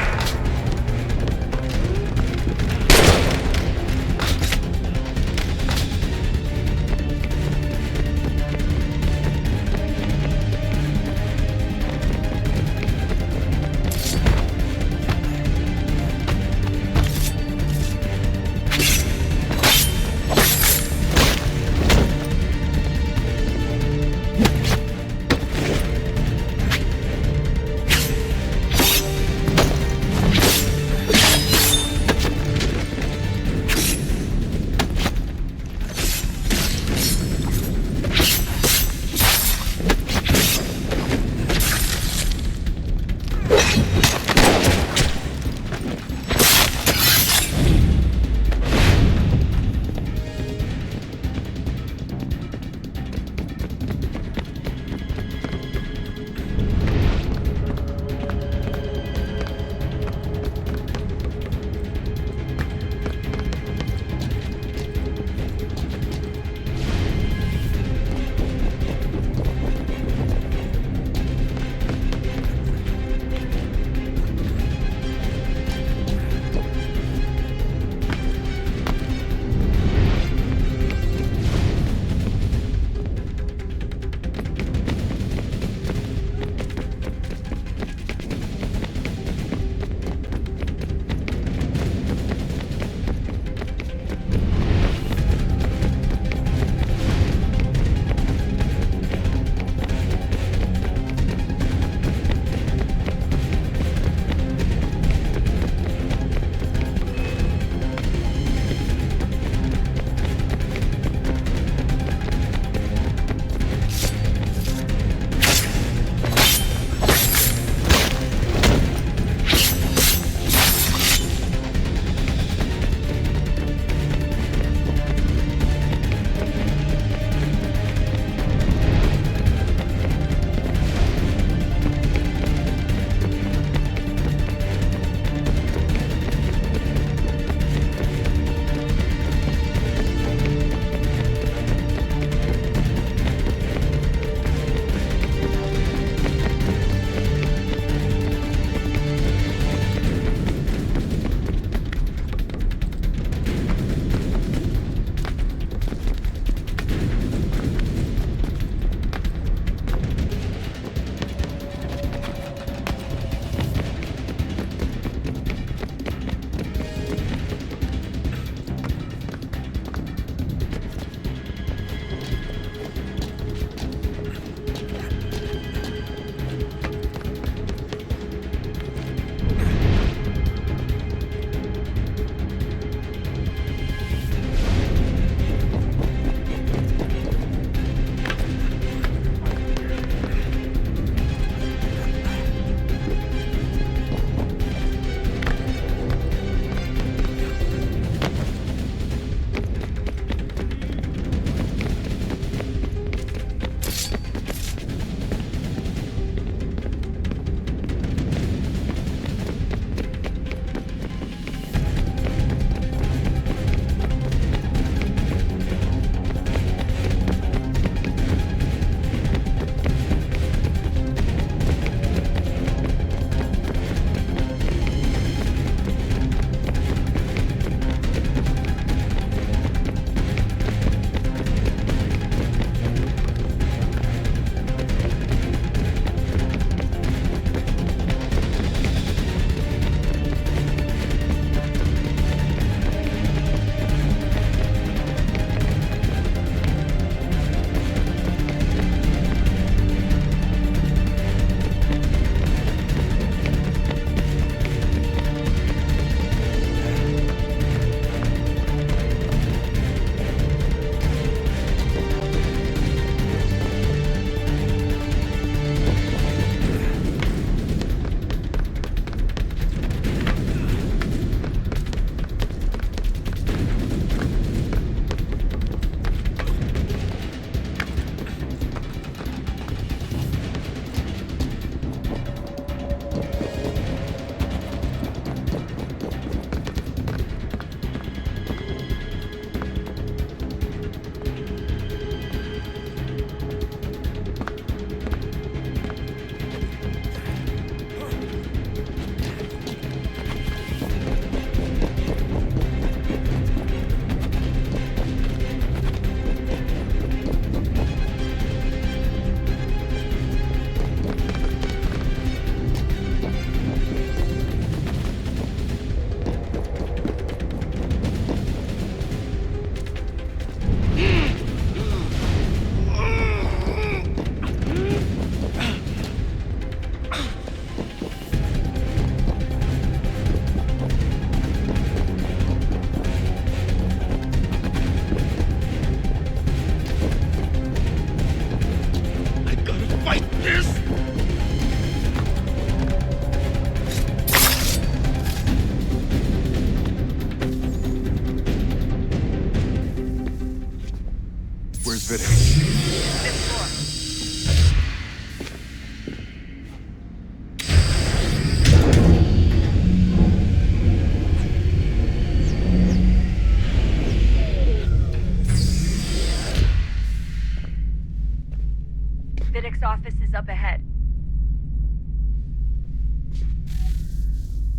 Speaker 15: Vidic's office is up ahead.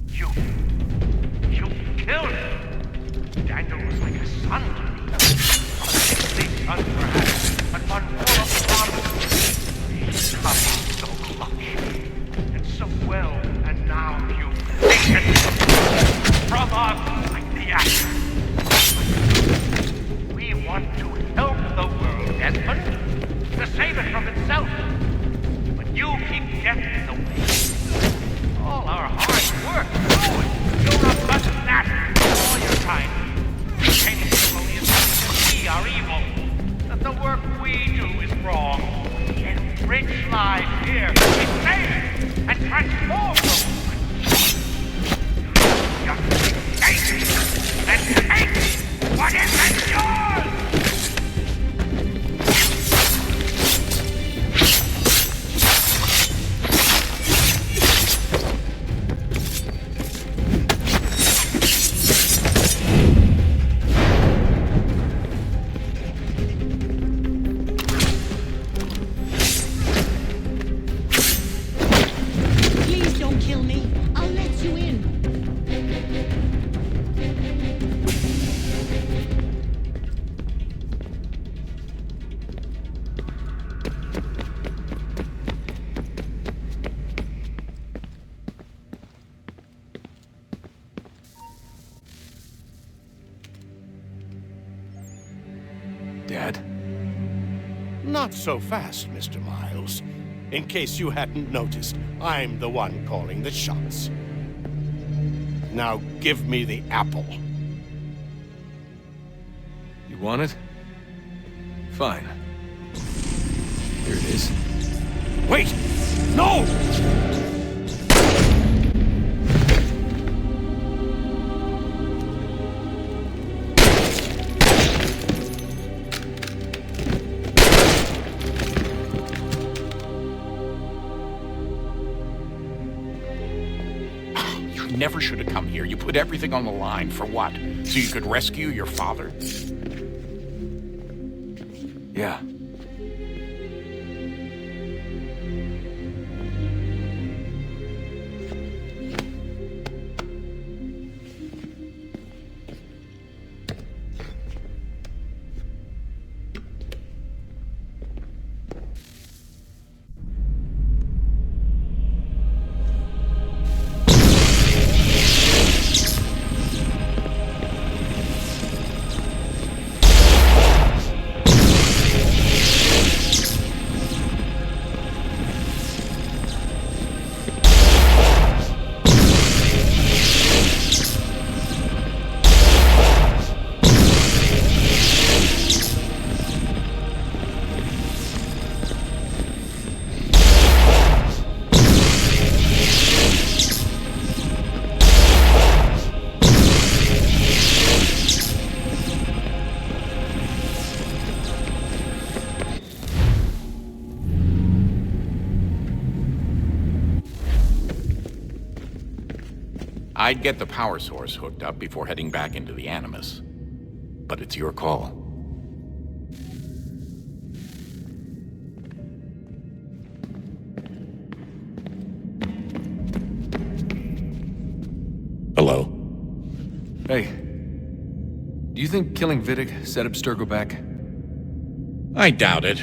Speaker 16: You killed him. Daniel was like a son to me. A sickly son, perhaps, but one full of promise. He's come so clutch and so well, and now you've taken from us like the axe. We want to help the world, Desmond, to save it from itself. But you keep getting in the way. All our hard work, you're a button that all your time. Maintaining the erroneous that we are evil, that the work we do is wrong. Enrich lives here, we save and transform them. Just take and take what isn't yours!
Speaker 1: Dad?
Speaker 5: Not so fast, Mr. Miles. In case you hadn't noticed, I'm the one calling the shots. Now give me the apple.
Speaker 6: You want it? Fine. Here it is.
Speaker 5: Wait! No!
Speaker 17: Never should have come here. You put everything on the line. For what? So you could rescue your father?
Speaker 6: Yeah.
Speaker 17: I'd get the power source hooked up before heading back into the Animus. But it's your call. Hello?
Speaker 6: Hey. Do you think killing Vidic set Abstergo back?
Speaker 17: I doubt it.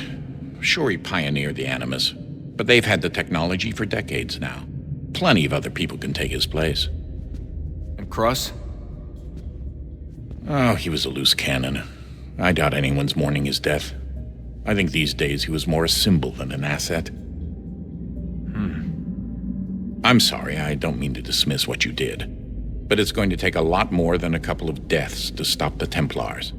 Speaker 17: Sure, he pioneered the Animus, but they've had the technology for decades now. Plenty of other people can take his place.
Speaker 6: And Cross?
Speaker 17: Oh, he was a loose cannon. I doubt anyone's mourning his death. I think these days he was more a symbol than an asset. I'm sorry, I don't mean to dismiss what you did. But it's going to take a lot more than a couple of deaths to stop the Templars.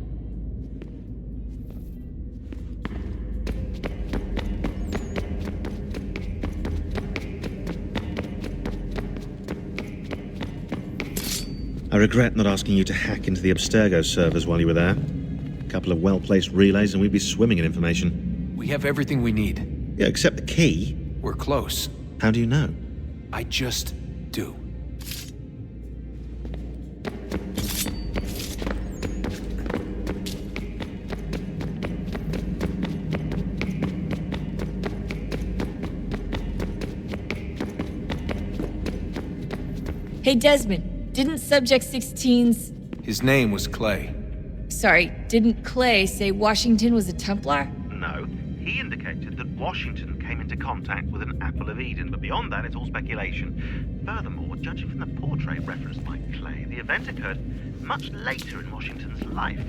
Speaker 13: I regret not asking you to hack into the Abstergo servers while you were there. A couple of well-placed relays and we'd be swimming in information.
Speaker 6: We have everything we need.
Speaker 13: Yeah, except the key.
Speaker 6: We're close.
Speaker 13: How do you know?
Speaker 6: I just do.
Speaker 12: Hey, Desmond, didn't Subject 16's...
Speaker 6: His name was Clay.
Speaker 12: Sorry, didn't Clay say Washington was a Templar?
Speaker 18: No. He indicated that Washington came into contact with an Apple of Eden, but beyond that, it's all speculation. Furthermore, judging from the portrait referenced by Clay, the event occurred much later in Washington's life.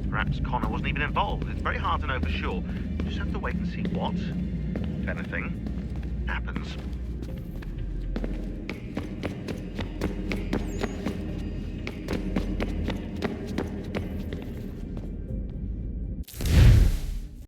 Speaker 18: Perhaps Connor wasn't even involved. It's very hard to know for sure. You just have to wait and see what, if anything, happens.